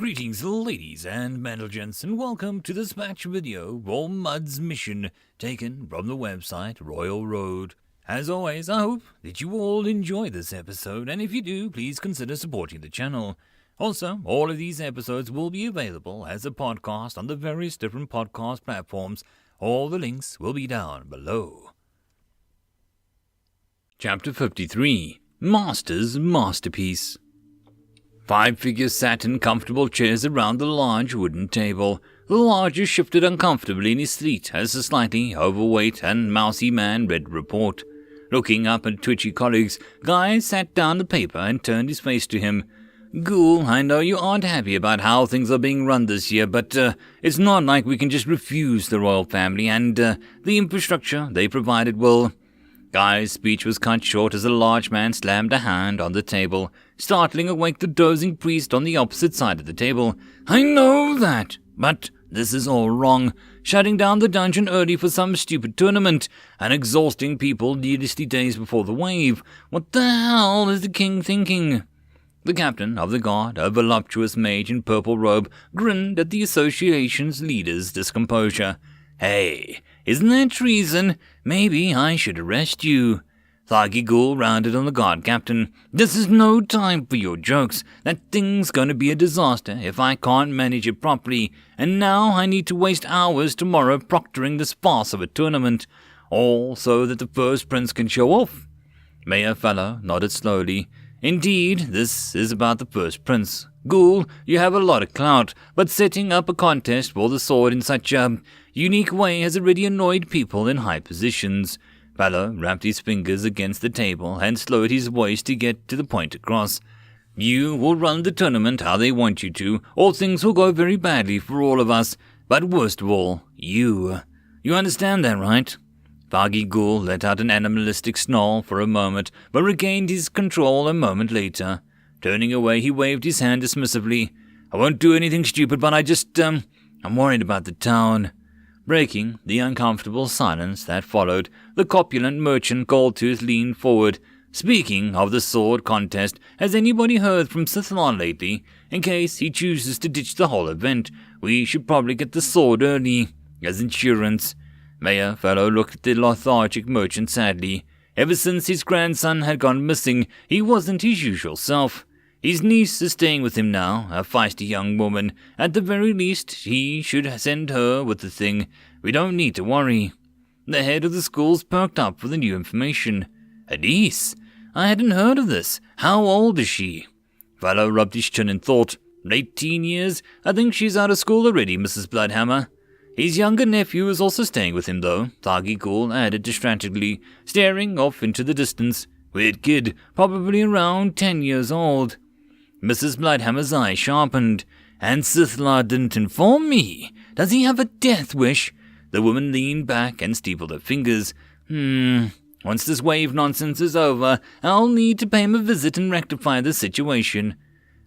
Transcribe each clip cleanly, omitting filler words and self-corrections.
Greetings ladies and gents, and welcome to this match video for Mud's mission taken from the website Royal Road. As always, I hope that you all enjoy this episode, and if you do, please consider supporting the channel. Also, all of these episodes will be available as a podcast on the various different podcast platforms. All the links will be down below. Chapter 53, Master's Masterpiece. 5 figures sat in comfortable chairs around the large wooden table. The lodger shifted uncomfortably in his seat as the slightly overweight and mousy man read the report. Looking up at twitchy colleagues, Guy sat down the paper and turned his face to him. "Ghoul, I know you aren't happy about how things are being run this year, but it's not like we can just refuse the royal family, and the infrastructure they provided will..." Guy's speech was cut short as a large man slammed a hand on the table, startling awake the dozing priest on the opposite side of the table. "I know that, but this is all wrong. Shutting down the dungeon early for some stupid tournament, and exhausting people needlessly days before the wave. What the hell is the king thinking?" The captain of the guard, a voluptuous mage in purple robe, grinned at the association's leader's discomposure. "Hey, isn't that treason? Maybe I should arrest you." Thagi Ghoul rounded on the guard captain. "This is no time for your jokes. That thing's going to be a disaster if I can't manage it properly, and now I need to waste hours tomorrow proctoring this farce of a tournament, all so that the first prince can show off." Mayor Fellow nodded slowly. "Indeed, this is about the first prince. Ghoul, you have a lot of clout, but setting up a contest for the sword in such a unique way has already annoyed people in high positions." Fellow wrapped his fingers against the table and slowed his voice to get to the point across. "You will run the tournament how they want you to, or things will go very badly for all of us. But worst of all, you. You understand that, right?" Thagi Ghoul let out an animalistic snarl for a moment, but regained his control a moment later. Turning away, he waved his hand dismissively. "I won't do anything stupid, but I'm worried about the town." Breaking the uncomfortable silence that followed, the corpulent merchant Goldtooth leaned forward. "Speaking of the sword contest, has anybody heard from Sithlan lately? In case he chooses to ditch the whole event, we should probably get the sword early, as insurance." Mayor Fellow looked at the lethargic merchant sadly. Ever since his grandson had gone missing, he wasn't his usual self. His niece is staying with him now, a feisty young woman. At the very least, he should send her with the thing. We don't need to worry. The head of the schools perked up with the new information. "A niece? I hadn't heard of this. How old is she?" Fellow rubbed his chin in thought. "Late teen years? I think she's out of school already, Mrs. Bloodhammer." "His younger nephew is also staying with him, though," Thagi Ghoul added distractedly, staring off into the distance. "Weird kid, probably around 10 years old." Mrs. Bloodhammer's eye sharpened. "And Sithla didn't inform me. Does he have a death wish?" The woman leaned back and steepled her fingers. Once this wave nonsense is over, I'll need to pay him a visit and rectify the situation."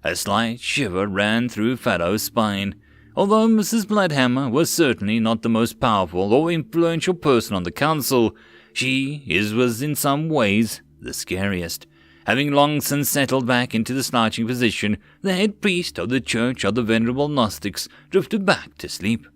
A slight shiver ran through Fallow's spine. Although Mrs. Bloodhammer was certainly not the most powerful or influential person on the council, she was in some ways the scariest. Having long since settled back into the slouching position, the head priest of the Church of the Venerable Gnostics drifted back to sleep.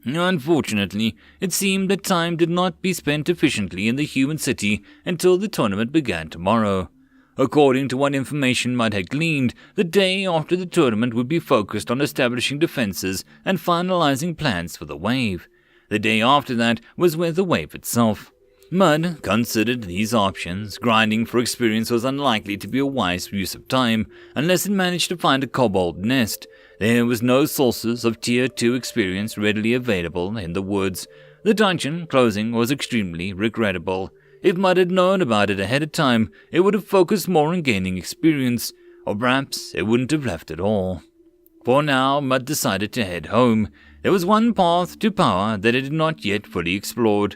Unfortunately, it seemed that time did not be spent efficiently in the human city until the tournament began tomorrow. According to what information Mud had gleaned, the day after the tournament would be focused on establishing defenses and finalizing plans for the wave. The day after that was with the wave itself. Mud considered these options. Grinding for experience was unlikely to be a wise use of time, unless it managed to find a kobold nest. There was no sources of Tier 2 experience readily available in the woods. The dungeon closing was extremely regrettable. If Mud had known about it ahead of time, it would have focused more on gaining experience, or perhaps it wouldn't have left at all. For now, Mud decided to head home. There was one path to power that it had not yet fully explored.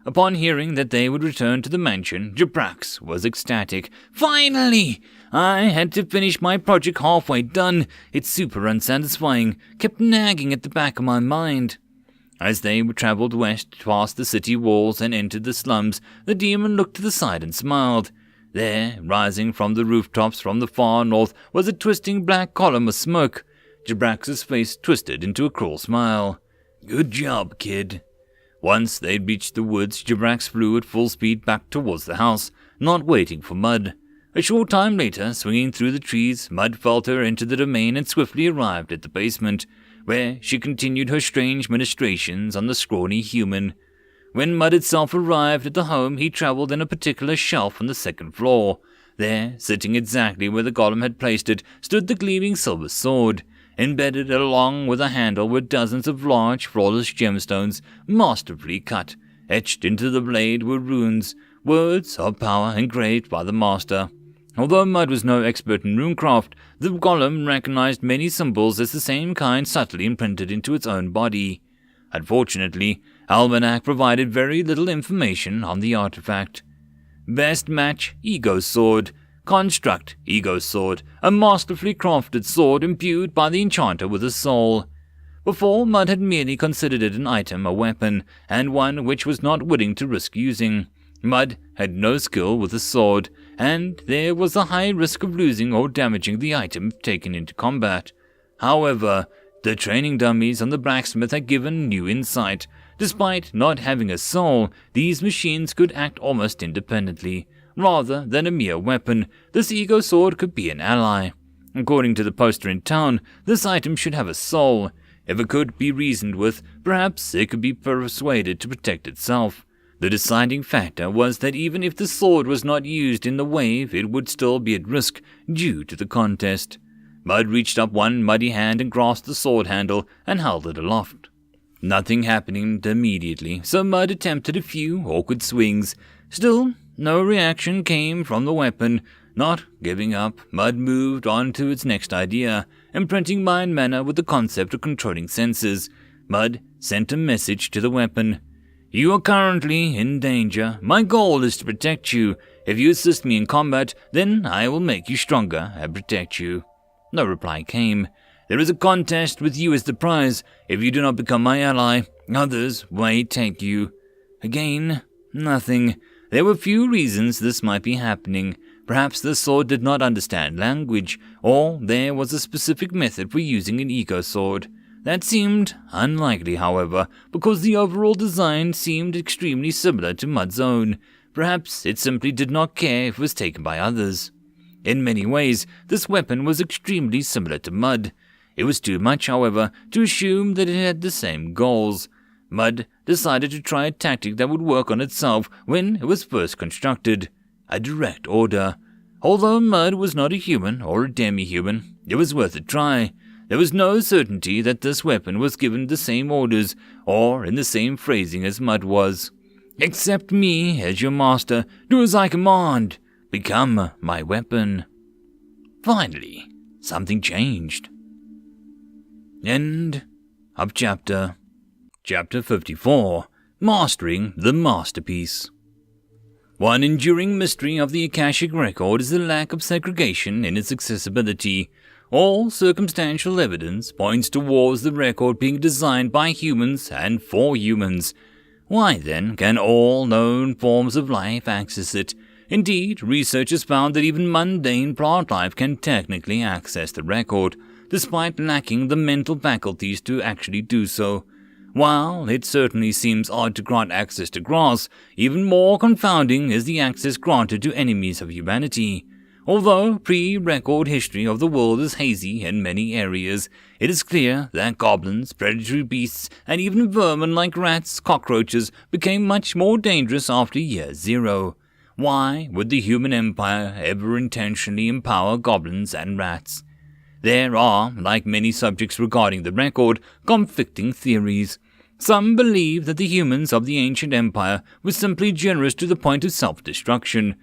Upon hearing that they would return to the mansion, Jabrax was ecstatic. "Finally! I had to finish my project halfway done. It's super unsatisfying. Kept nagging at the back of my mind." As they traveled west past the city walls and entered the slums, the demon looked to the side and smiled. There, rising from the rooftops from the far north, was a twisting black column of smoke. Jabrax's face twisted into a cruel smile. "Good job, kid." Once they'd reached the woods, Jabrax flew at full speed back towards the house, not waiting for Mud. A short time later, swinging through the trees, Mud followed her into the domain and swiftly arrived at the basement, where she continued her strange ministrations on the scrawny human. When Mud itself arrived at the home, he travelled in a particular shelf on the second floor. There, sitting exactly where the golem had placed it, stood the gleaming silver sword. Embedded along with a handle were dozens of large, flawless gemstones, masterfully cut. Etched into the blade were runes, words of power engraved by the master. Although Mud was no expert in runecraft, the golem recognized many symbols as the same kind subtly imprinted into its own body. Unfortunately, Almanac provided very little information on the artifact. Best match, Ego Sword. Construct, Ego Sword, a masterfully crafted sword imbued by the enchanter with a soul. Before, Mud had merely considered it an item, a weapon, and one which was not willing to risk using. Mud had no skill with a sword, and there was a high risk of losing or damaging the item if taken into combat. However, the training dummies on the blacksmith had given new insight. Despite not having a soul, these machines could act almost independently. Rather than a mere weapon, this Ego Sword could be an ally. According to the poster in town, this item should have a soul. If it could be reasoned with, perhaps it could be persuaded to protect itself. The deciding factor was that even if the sword was not used in the wave, it would still be at risk due to the contest. Mud reached up one muddy hand and grasped the sword handle and held it aloft. Nothing happened immediately, so Mud attempted a few awkward swings. Still, no reaction came from the weapon. Not giving up, Mud moved on to its next idea, imprinting mind mana with the concept of controlling senses. Mud sent a message to the weapon. "You are currently in danger. My goal is to protect you. If you assist me in combat, then I will make you stronger and protect you." No reply came. "There is a contest with you as the prize. If you do not become my ally, others may take you." Again, nothing. There were few reasons this might be happening. Perhaps the sword did not understand language, or there was a specific method for using an Ego Sword. That seemed unlikely, however, because the overall design seemed extremely similar to Mud's own. Perhaps it simply did not care if it was taken by others. In many ways, this weapon was extremely similar to Mud. It was too much, however, to assume that it had the same goals. Mud decided to try a tactic that would work on itself when it was first constructed. A direct order. Although Mud was not a human or a demi-human, it was worth a try. There was no certainty that this weapon was given the same orders or in the same phrasing as Mud was. "Accept me as your master. Do as I command. Become my weapon." Finally, something changed. End of chapter. Chapter 54. Mastering the Masterpiece. One enduring mystery of the Akashic Record is the lack of segregation in its accessibility. All circumstantial evidence points towards the record being designed by humans and for humans. Why then can all known forms of life access it? Indeed, research has found that even mundane plant life can technically access the record, despite lacking the mental faculties to actually do so. While it certainly seems odd to grant access to grass, even more confounding is the access granted to enemies of humanity. Although pre-record history of the world is hazy in many areas, it is clear that goblins, predatory beasts, and even vermin like rats, cockroaches became much more dangerous after year zero. Why would the human empire ever intentionally empower goblins and rats? There are, like many subjects regarding the record, conflicting theories. Some believe that the humans of the ancient empire were simply generous to the point of self-destruction,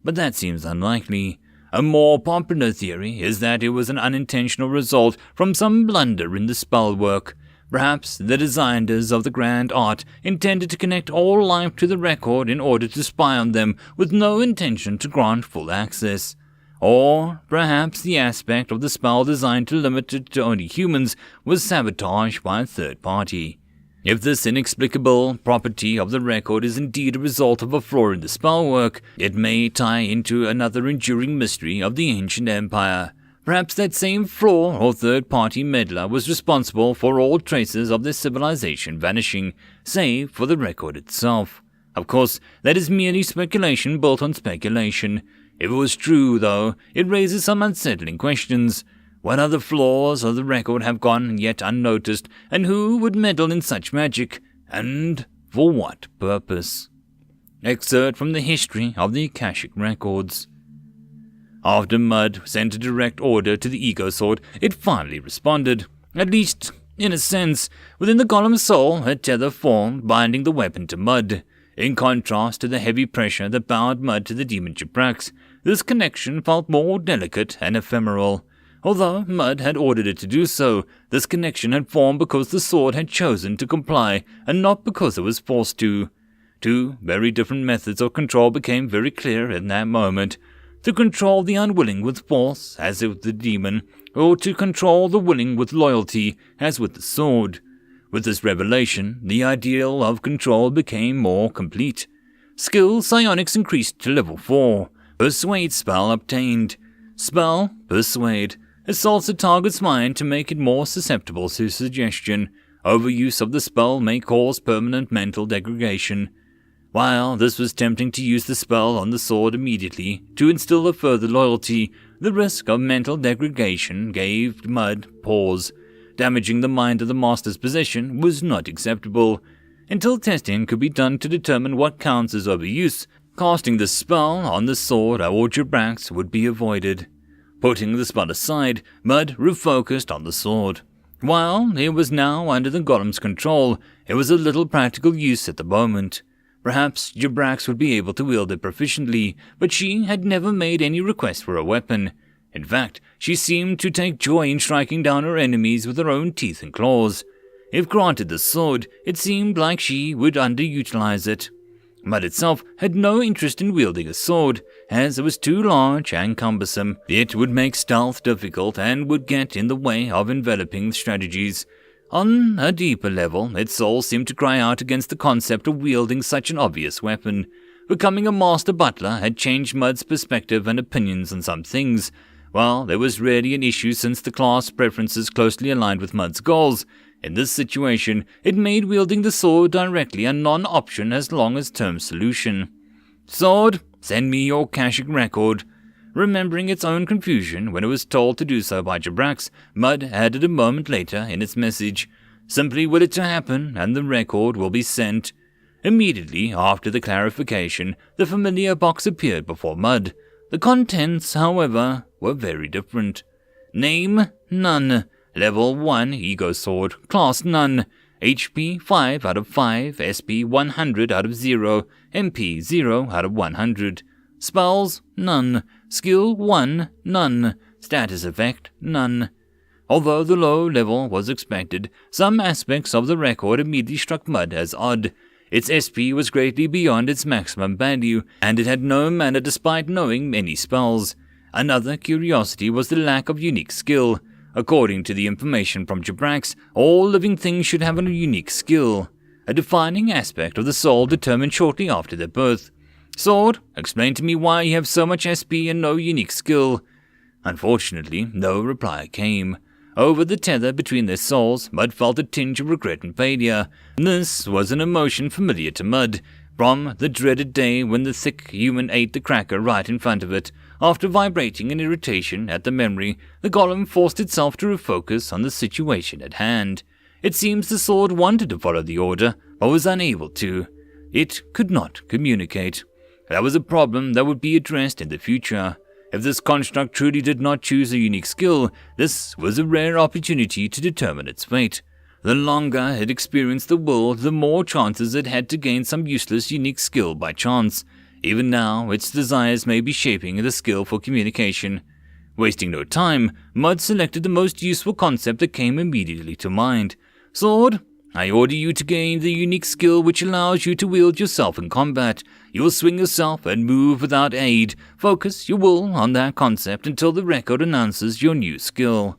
but that seems unlikely. A more popular theory is that it was an unintentional result from some blunder in the spellwork. Perhaps the designers of the grand art intended to connect all life to the record in order to spy on them with no intention to grant full access. Or perhaps the aspect of the spell designed to limit it to only humans was sabotaged by a third party. If this inexplicable property of the record is indeed a result of a flaw in the spellwork, it may tie into another enduring mystery of the ancient empire. Perhaps that same flaw or third-party meddler was responsible for all traces of this civilization vanishing, save for the record itself. Of course, that is merely speculation built on speculation. If it was true, though, it raises some unsettling questions. What other flaws of the record have gone yet unnoticed, and who would meddle in such magic, and for what purpose? Excerpt from the History of the Akashic Records. After Mud sent a direct order to the Ego Sword, it finally responded. At least, in a sense, within the golem's soul, a tether formed binding the weapon to Mud. In contrast to the heavy pressure that bound Mud to the demon Jibrax, this connection felt more delicate and ephemeral. Although Mud had ordered it to do so, this connection had formed because the sword had chosen to comply, and not because it was forced to. Two very different methods of control became very clear in that moment. To control the unwilling with force, as with the demon, or to control the willing with loyalty, as with the sword. With this revelation, the ideal of control became more complete. Skill psionics increased to level 4. Persuade spell obtained. Spell, Persuade, assaults a target's mind to make it more susceptible to suggestion. Overuse of the spell may cause permanent mental degradation. While this was tempting to use the spell on the sword immediately to instill a further loyalty, the risk of mental degradation gave Mud pause. Damaging the mind of the master's possession was not acceptable. Until testing could be done to determine what counts as overuse, casting the spell on the sword or Jibrax would be avoided. Putting the spell aside, Mud refocused on the sword. While it was now under the golem's control, it was of little practical use at the moment. Perhaps Jibrax would be able to wield it proficiently, but she had never made any request for a weapon. In fact, she seemed to take joy in striking down her enemies with her own teeth and claws. If granted the sword, it seemed like she would underutilize it. Mud itself had no interest in wielding a sword, as it was too large and cumbersome. It would make stealth difficult and would get in the way of enveloping strategies. On a deeper level, its soul seemed to cry out against the concept of wielding such an obvious weapon. Becoming a master butler had changed Mud's perspective and opinions on some things. While there was rarely an issue since the class preferences closely aligned with Mud's goals, in this situation, it made wielding the sword directly a non-option as long as term solution. Sword, send me your Akashic record. Remembering its own confusion when it was told to do so by Jibrax, Mud added a moment later in its message, simply will it to happen, and the record will be sent. Immediately after the clarification, the familiar box appeared before Mud. The contents, however, were very different. Name, none. Level 1 Ego Sword, Class none. HP 5 out of 5, SP 100 out of 0, MP 0 out of 100. Spells, none. Skill 1, none. Status effect, none. Although the low level was expected, some aspects of the record immediately struck Mud as odd. Its SP was greatly beyond its maximum value, and it had no mana despite knowing many spells. Another curiosity was the lack of unique skill. According to the information from Jibrax, all living things should have a unique skill, a defining aspect of the soul determined shortly after their birth. Sword, explain to me why you have so much SP and no unique skill. Unfortunately, no reply came. Over the tether between their souls, Mud felt a tinge of regret and failure. This was an emotion familiar to Mud, from the dreaded day when the thick human ate the cracker right in front of it. After vibrating in irritation at the memory, the golem forced itself to refocus on the situation at hand. It seems the sword wanted to follow the order, but was unable to. It could not communicate. That was a problem that would be addressed in the future. If this construct truly did not choose a unique skill, this was a rare opportunity to determine its fate. The longer it experienced the world, the more chances it had to gain some useless unique skill by chance. Even now, its desires may be shaping the skill for communication. Wasting no time, Mud selected the most useful concept that came immediately to mind. Sword, I order you to gain the unique skill which allows you to wield yourself in combat. You will swing yourself and move without aid. Focus your will on that concept until the record announces your new skill.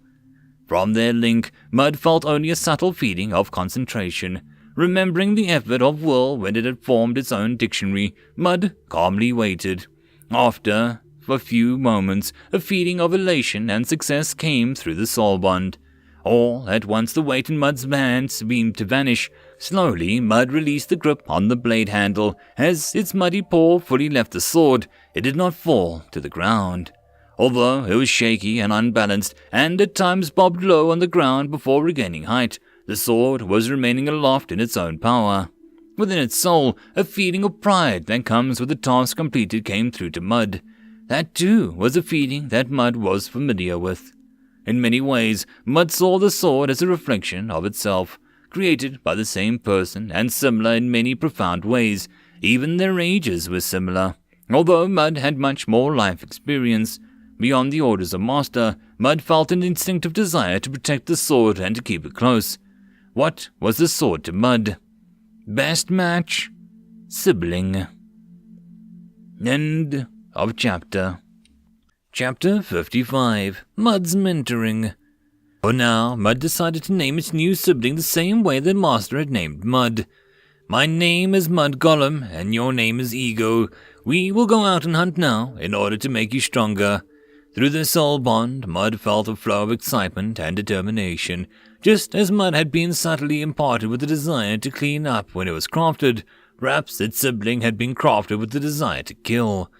From their link, Mud felt only a subtle feeling of concentration. Remembering the effort of will when it had formed its own dictionary, Mud calmly waited. After a few moments, a feeling of elation and success came through the soul bond. All at once the weight in Mud's hand seemed to vanish. Slowly, Mud released the grip on the blade handle. As its muddy paw fully left the sword, it did not fall to the ground. Although it was shaky and unbalanced, and at times bobbed low on the ground before regaining height, the sword was remaining aloft in its own power. Within its soul, a feeling of pride that comes with a task completed came through to Mud. That too was a feeling that Mud was familiar with. In many ways, Mud saw the sword as a reflection of itself, created by the same person and similar in many profound ways. Even their ages were similar. Although Mud had much more life experience, beyond the orders of master, Mud felt an instinctive desire to protect the sword and to keep it close. What was the sword to Mud? Best match? Sibling. End of chapter. Chapter 55. Mud's Mentoring. For now, Mud decided to name its new sibling the same way that Master had named Mud. My name is Mud Golem, and your name is Ego. We will go out and hunt now, in order to make you stronger. Through the soul bond, Mud felt a flow of excitement and determination, just as Mud had been subtly imparted with the desire to clean up when it was crafted. Perhaps its sibling had been crafted with the desire to kill.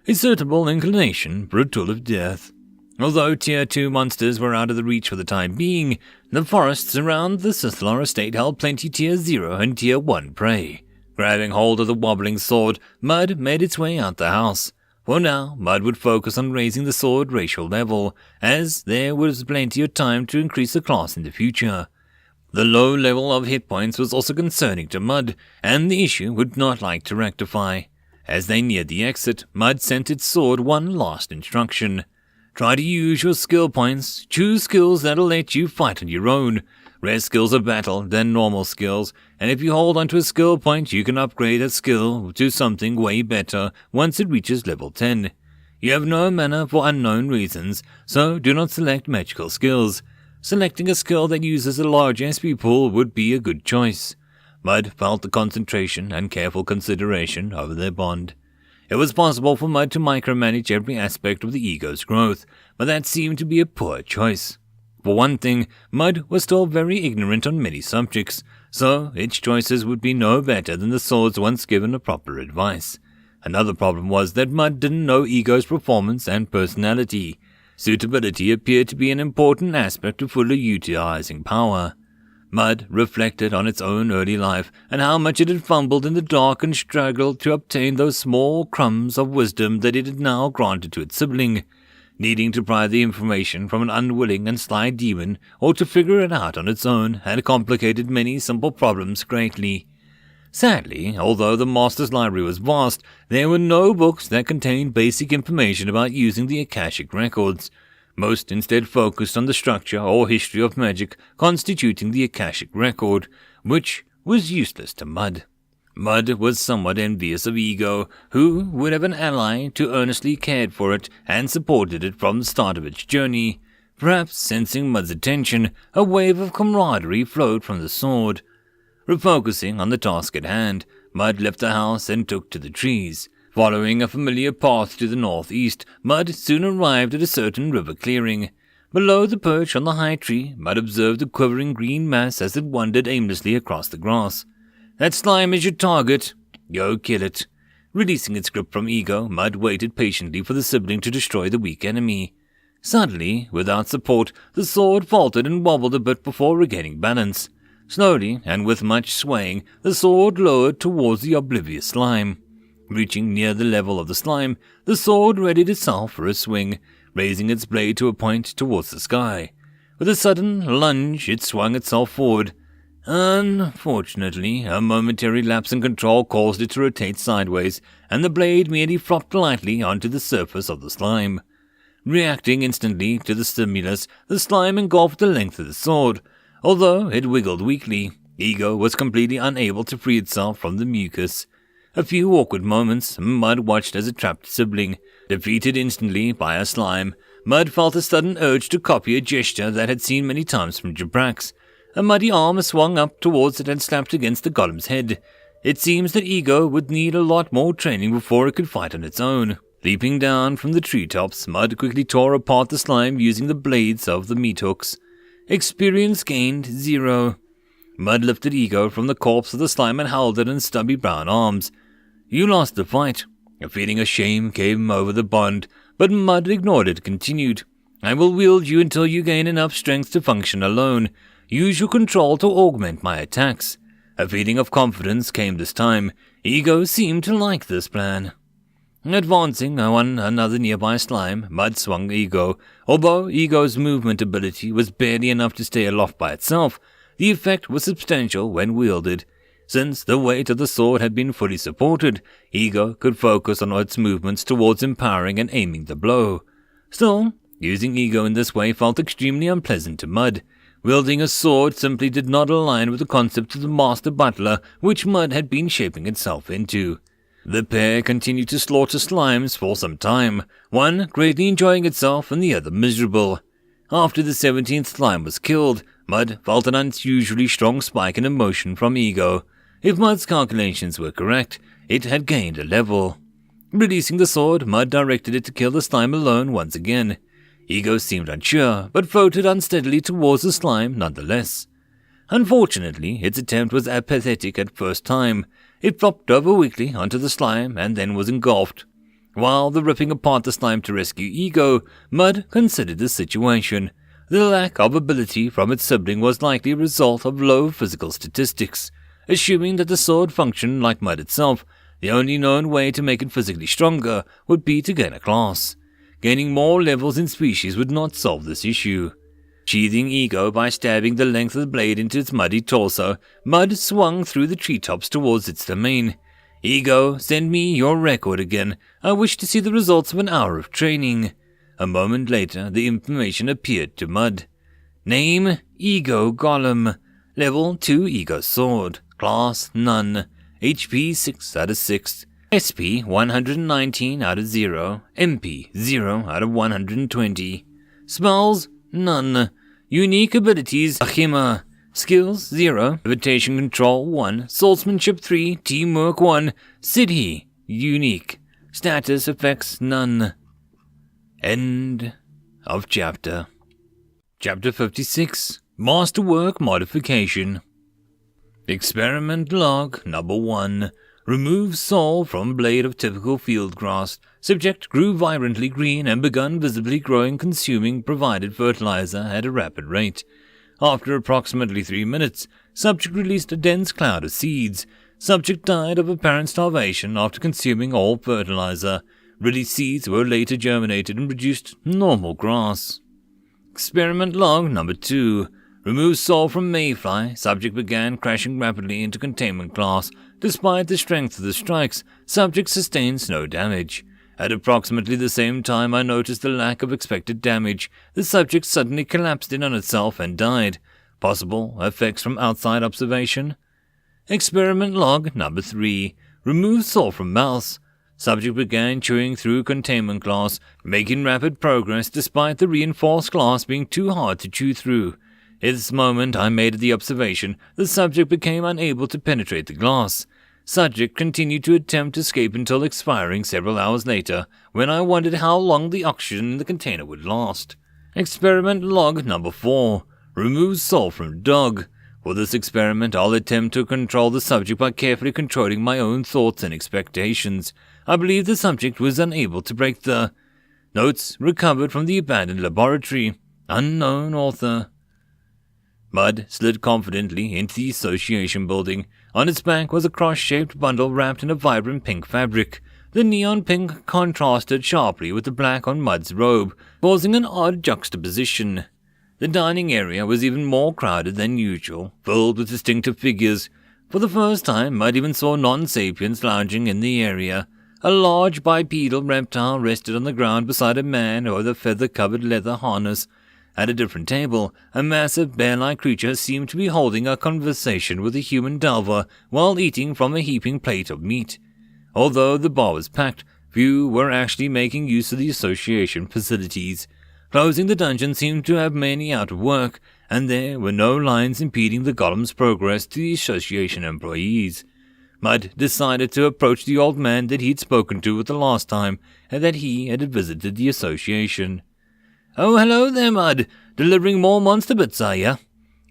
A suitable inclination for a tool of death. Although Tier 2 monsters were out of the reach for the time being, the forests around the Sithlar estate held plenty Tier 0 and Tier 1 prey. Grabbing hold of the wobbling sword, Mud made its way out the house. For now, Mud would focus on raising the sword racial level, as there was plenty of time to increase the class in the future. The low level of hit points was also concerning to Mud, and the issue would not like to rectify. As they neared the exit, Mud sent its sword one last instruction. Try to use your skill points. Choose skills that'll let you fight on your own. Rare skills are battle, then normal skills, and if you hold onto a skill point, you can upgrade that skill to something way better once it reaches level 10. You have no mana for unknown reasons, so do not select magical skills. Selecting a skill that uses a large SP pool would be a good choice. Mud felt the concentration and careful consideration of their bond. It was possible for Mud to micromanage every aspect of the ego's growth, but that seemed to be a poor choice. For one thing, Mud was still very ignorant on many subjects, so its choices would be no better than the swords once given a proper advice. Another problem was that Mud didn't know ego's performance and personality. Suitability appeared to be an important aspect of fully utilizing power. Mud reflected on its own early life and how much it had fumbled in the dark and struggled to obtain those small crumbs of wisdom that it had now granted to its sibling. Needing to pry the information from an unwilling and sly demon or to figure it out on its own had complicated many simple problems greatly. Sadly, although the Master's library was vast, there were no books that contained basic information about using the Akashic records. Most instead focused on the structure or history of magic constituting the Akashic record, which was useless to Mud. Mud was somewhat envious of Ego, who would have an ally who earnestly cared for it and supported it from the start of its journey. Perhaps sensing Mud's attention, a wave of camaraderie flowed from the sword. Refocusing on the task at hand, Mud left the house and took to the trees. Following a familiar path to the northeast, Mud soon arrived at a certain river clearing. Below the perch on the high tree, Mud observed a quivering green mass as it wandered aimlessly across the grass. That slime is your target. Go kill it. Releasing its grip from Ego, Mud waited patiently for the sibling to destroy the weak enemy. Suddenly, without support, the sword faltered and wobbled a bit before regaining balance. Slowly, and with much swaying, the sword lowered towards the oblivious slime. Reaching near the level of the slime, the sword readied itself for a swing, raising its blade to a point towards the sky. With a sudden lunge, it swung itself forward. Unfortunately, a momentary lapse in control caused it to rotate sideways, and the blade merely flopped lightly onto the surface of the slime. Reacting instantly to the stimulus, the slime engulfed the length of the sword. Although it wiggled weakly, Ego was completely unable to free itself from the mucus. A few awkward moments, Mud watched as a trapped sibling, defeated instantly by a slime. Mud felt a sudden urge to copy a gesture that had seen many times from Jabrax. A muddy arm swung up towards it and slapped against the golem's head. It seems that Ego would need a lot more training before it could fight on its own. Leaping down from the treetops, Mud quickly tore apart the slime using the blades of the meat hooks. Experience gained 0. Mud lifted Ego from the corpse of the slime and held it in stubby brown arms. You lost the fight. A feeling of shame came over the bond, but Mud ignored it and continued. I will wield you until you gain enough strength to function alone. Use your control to augment my attacks. A feeling of confidence came this time. Ego seemed to like this plan. Advancing on another nearby slime, Mud swung Ego. Although Ego's movement ability was barely enough to stay aloft by itself, the effect was substantial when wielded. Since the weight of the sword had been fully supported, Ego could focus on its movements towards empowering and aiming the blow. Still, using Ego in this way felt extremely unpleasant to Mud. Wielding a sword simply did not align with the concept of the master butler which Mud had been shaping itself into. The pair continued to slaughter slimes for some time, one greatly enjoying itself and the other miserable. After the 17th slime was killed, Mud felt an unusually strong spike in emotion from Ego. If Mud's calculations were correct, it had gained a level. Releasing the sword, Mud directed it to kill the slime alone once again. Ego seemed unsure, but floated unsteadily towards the slime nonetheless. Unfortunately, its attempt was apathetic at first time. It flopped over weakly onto the slime and then was engulfed. While ripping apart the slime to rescue Ego, Mud considered the situation. The lack of ability from its sibling was likely a result of low physical statistics. Assuming that the sword functioned like Mud itself, the only known way to make it physically stronger would be to gain a class. Gaining more levels in species would not solve this issue. Sheathing Ego by stabbing the length of the blade into its muddy torso, Mud swung through the treetops towards its domain. Ego, send me your record again. I wish to see the results of an hour of training. A moment later, the information appeared to Mud. Name, Ego Golem. Level 2 Ego Sword. Class, None. HP 6 out of 6. SP 119 out of 0. MP 0 out of 120. Spells, None. Unique abilities, Achima. Skills, 0. Levitation Control, 1. Swordsmanship, 3. Teamwork, 1. Siddhi, unique. Status effects, none. End of chapter. Chapter 56. Masterwork Modification. Experiment Log Number 1. Remove soul from blade of typical field grass. Subject grew vibrantly green and begun visibly growing, consuming provided fertilizer at a rapid rate. After approximately 3 minutes, subject released a dense cloud of seeds. Subject died of apparent starvation after consuming all fertilizer. Released seeds were later germinated and produced normal grass. Experiment Log Number 2. Remove soul from mayfly. Subject began crashing rapidly into containment class. Despite the strength of the strikes, subject sustains no damage. At approximately the same time I noticed the lack of expected damage. The subject suddenly collapsed in on itself and died. Possible effects from outside observation? Experiment Log Number 3. Remove soul from mouse. Subject began chewing through containment glass, making rapid progress despite the reinforced glass being too hard to chew through. At this moment I made the observation the subject became unable to penetrate the glass. Subject continued to attempt to escape until expiring several hours later, when I wondered how long the oxygen in the container would last. Experiment Log Number 4. Remove soul from dog. For this experiment I'll attempt to control the subject by carefully controlling my own thoughts and expectations. I believe the subject was unable to break the... Notes recovered from the abandoned laboratory. Unknown author. Mud slid confidently into the association building. On its back was a cross-shaped bundle wrapped in a vibrant pink fabric. The neon pink contrasted sharply with the black on Mud's robe, causing an odd juxtaposition. The dining area was even more crowded than usual, filled with distinctive figures. For the first time, Mud even saw non-sapiens lounging in the area. A large bipedal reptile rested on the ground beside a man with a feather-covered leather harness. At a different table, a massive bear-like creature seemed to be holding a conversation with a human delver while eating from a heaping plate of meat. Although the bar was packed, few were actually making use of the association facilities. Closing the dungeon seemed to have many out of work, and there were no lines impeding the golem's progress to the association employees. Mud decided to approach the old man that he'd spoken to the last time and that he had visited the association. "Oh, hello there, Mud. Delivering more monster bits, are you?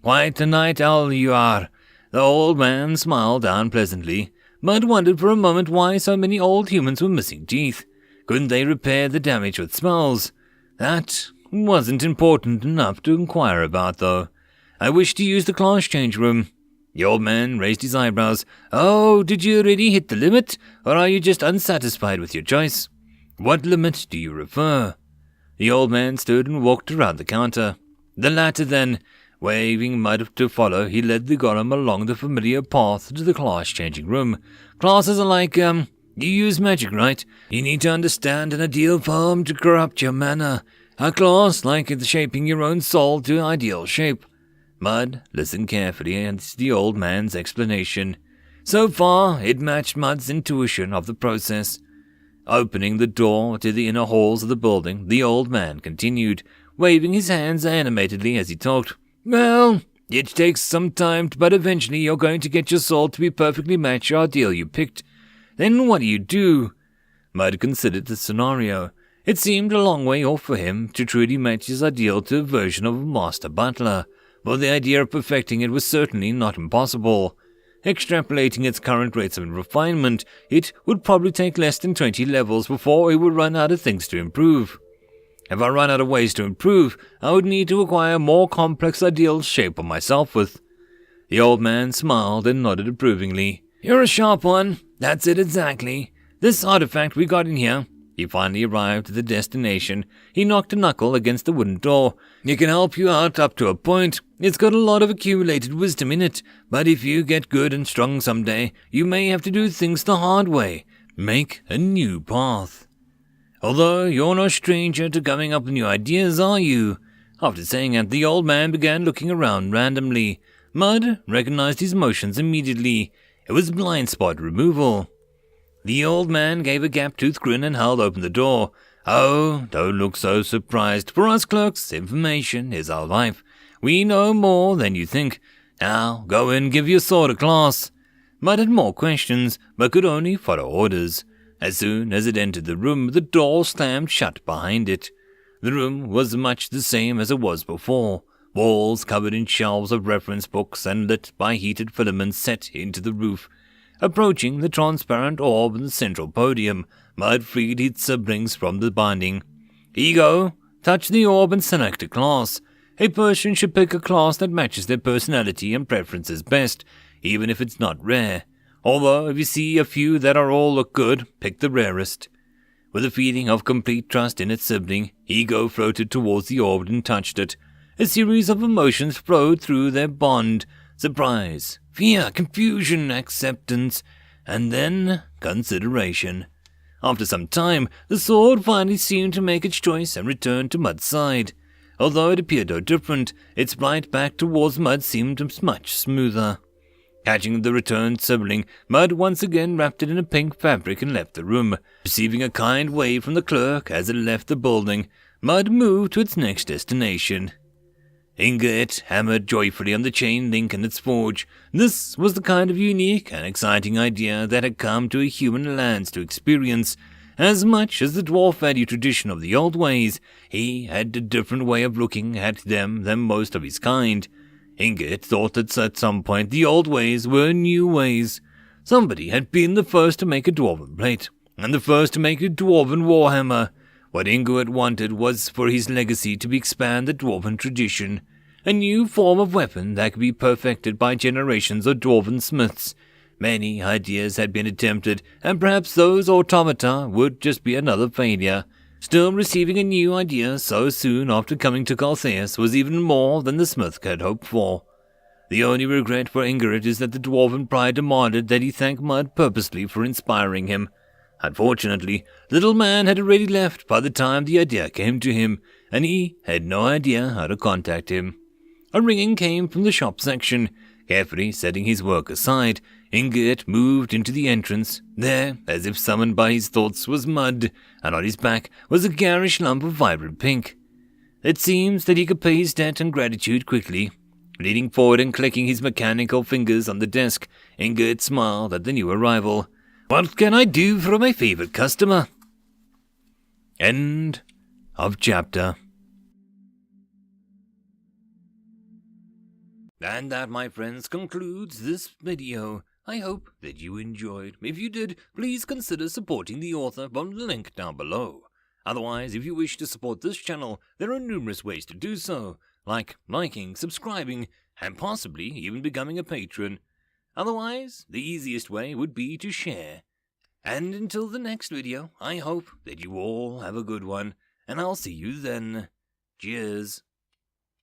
Quite a night owl you are." The old man smiled unpleasantly. Mud wondered for a moment why so many old humans were missing teeth. Couldn't they repair the damage with smells? That wasn't important enough to inquire about, though. "I wish to use the class change room." The old man raised his eyebrows. "Oh, did you already hit the limit, or are you just unsatisfied with your choice? What limit do you refer?" The old man stood and walked around the counter. "The latter, then." Waving Mud to follow, he led the golem along the familiar path to the class-changing room. "Classes are like, you use magic, right? You need to understand an ideal form to corrupt your mana. A class like shaping your own soul to ideal shape." Mud listened carefully to the old man's explanation. So far, it matched Mud's intuition of the process. Opening the door to the inner halls of the building, the old man continued, waving his hands animatedly as he talked. "Well, it takes some time, but eventually you're going to get your soul to be perfectly match your ideal you picked. Then what do? Mud considered the scenario. It seemed a long way off for him to truly match his ideal to a version of a master butler, but the idea of perfecting it was certainly not impossible. Extrapolating its current rates of refinement, it would probably take less than 20 levels before it would run out of things to improve. If I run out of ways to improve, I would need to acquire a more complex ideal shape of myself with. The old man smiled and nodded approvingly. "You're a sharp one. That's it exactly. This artifact we got in here." He finally arrived at the destination. He knocked a knuckle against the wooden door. "It can help you out up to a point. It's got a lot of accumulated wisdom in it, but if you get good and strong someday, you may have to do things the hard way. Make a new path. Although you're no stranger to coming up with new ideas, are you?" After saying that, the old man began looking around randomly. Mud recognized his motions immediately. It was blind spot removal. The old man gave a gap-toothed grin and held open the door. "Oh, don't look so surprised. For us clerks, information is our life. We know more than you think. Now, go and give your sword a class." Mud had more questions, but could only follow orders. As soon as it entered the room, the door slammed shut behind it. The room was much the same as it was before. Walls covered in shelves of reference books and lit by heated filaments set into the roof. Approaching the transparent orb in the central podium, Mud freed his siblings from the binding. "Here you go. Touch the orb and select a class. A person should pick a class that matches their personality and preferences best, even if it's not rare. Although, if you see a few that all look good, pick the rarest." With a feeling of complete trust in its sibling, Ego floated towards the orb and touched it. A series of emotions flowed through their bond. Surprise, fear, confusion, acceptance, and then consideration. After some time, the sword finally seemed to make its choice and returned to Mud's side. Although it appeared no different, its flight back towards Mud seemed much smoother. Catching the returned sibling, Mud once again wrapped it in a pink fabric and left the room. Receiving a kind wave from the clerk as it left the building, Mud moved to its next destination. Ingot hammered joyfully on the chain link in its forge. This was the kind of unique and exciting idea that had come to a human lands to experience. As much as the dwarf valued tradition of the old ways, he had a different way of looking at them than most of his kind. Ingot thought that at some point the old ways were new ways. Somebody had been the first to make a dwarven plate, and the first to make a dwarven warhammer. What Ingot wanted was for his legacy to expand the dwarven tradition, a new form of weapon that could be perfected by generations of dwarven smiths. Many ideas had been attempted, and perhaps those automata would just be another failure. Still, receiving a new idea so soon after coming to Caltheus was even more than the smith had hoped for. The only regret for Ingot is that the dwarven pride demanded that he thank Mud purposely for inspiring him. Unfortunately, little man had already left by the time the idea came to him, and he had no idea how to contact him. A ringing came from the shop section. Carefully setting his work aside, Ingot moved into the entrance. There, as if summoned by his thoughts, was Mud, and on his back was a garish lump of vibrant pink. It seems that he could pay his debt and gratitude quickly. Leaning forward and clicking his mechanical fingers on the desk, Ingrid smiled at the new arrival. What can I do for my favorite customer? End of chapter. And that, my friends, concludes this video. I hope that you enjoyed. If you did, please consider supporting the author from the link down below. Otherwise, if you wish to support this channel, there are numerous ways to do so, like liking, subscribing, and possibly even becoming a patron. Otherwise, the easiest way would be to share. And until the next video, I hope that you all have a good one, and I'll see you then. Cheers.